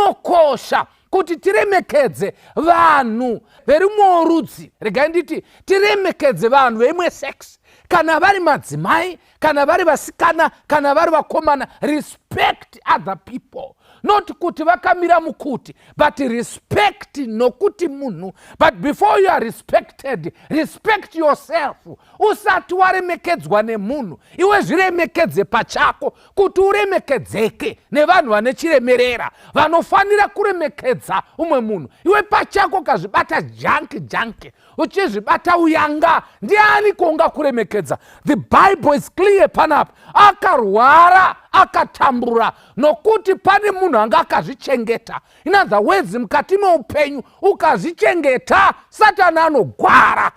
zvinokosha kuti tiremekedze vanhu verumwe rudzi. Regai nditi tiremekedze vanhu veimwe sex, kana vari madzimai, kana vari vasikana, kana vari vakomana. Respect other people, not kuti vakamira mukuti, but respect nokuti munhu. But before you are respected, respect yourself. Usati waremekedzwa nemunhu, iwe zviremekedze pachako kuti uremekedzeke nevanhu vane chiremerera, vanofanira kuremekedza umwe munhu. Iwe pachako kazvibata janki, uchizvibata uyanga, ndiani konga kuremekedza? The Bible is clear panapa. Akarwara, akatambura, nokuti pane munhu anga akazvichengeta. In other words, mukati meupenyu ukazvichengeta, Satani anogwara.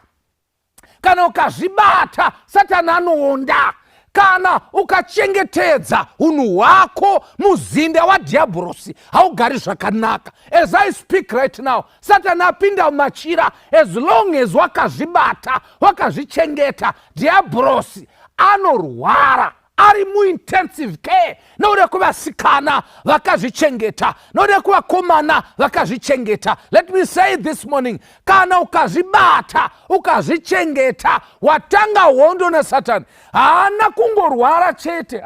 Kana ukazvibata, Satani anoonda. Kana ukachengetedza unhu hwako muzinda wadhiabhorosi, haugari zvakanaka. As I speak right now, Satani apinda mumachira. As long as wakazvibata, wakazvichengeta, dhiabhorosi anorwara, ari muintensive care. Noda kuvasikana vakazvichengeta, noda kuvakomana vakazvichengeta. Let me say this morning, kana ukazvibata, ukazvichengeta, watanga hondo naSatani. Haana kungorwara chete,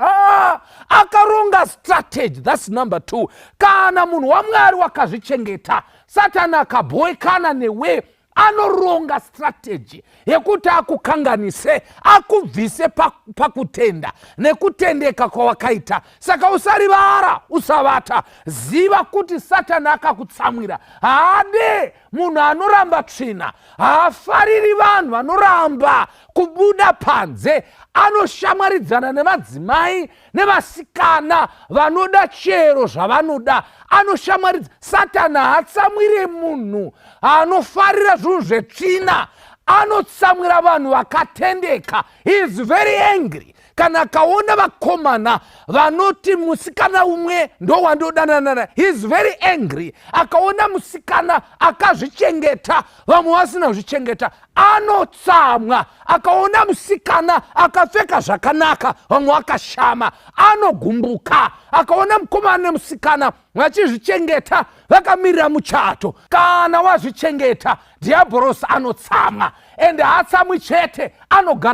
akaronga strategy. That's number 2. Kana munhu waMwari wakazvichengeta, Satani akabhoekana newe, anoronga strategy yekuti akukanganise, akubvise pakutenda nekutendeka kwawakaita. Saka usarivara, usavata. Ziva kuti Satani akakutsamwira. Haade munhu anoramba tsvina, haafariri vanhu vanoramba kubuda panze. Anoshamwaridzana nemadzimai nevasikana vanoda chero zvavanoda. Anoshamwaridza. Satani haatsamwire munhu anofarira zvinhu zvetsvina, anotsamwira vanhu vakatendeka. He is very angry kana akaona vakomana vanoti musikana umwe ndo wandodanana. He is very angry akaona musikana akazvichengeta, vamwe vasina kuzvichengeta. Anotsamwa akaona musikana akapfeka zvakanaka, vamwe vakashama. Anogumbuka akaona mukomana nemusikana vachizvichengeta, vakamirira muchato. Kana wazvichengeta, dhiabhorosi anotsamwa, ende haatsamwi chete, anogara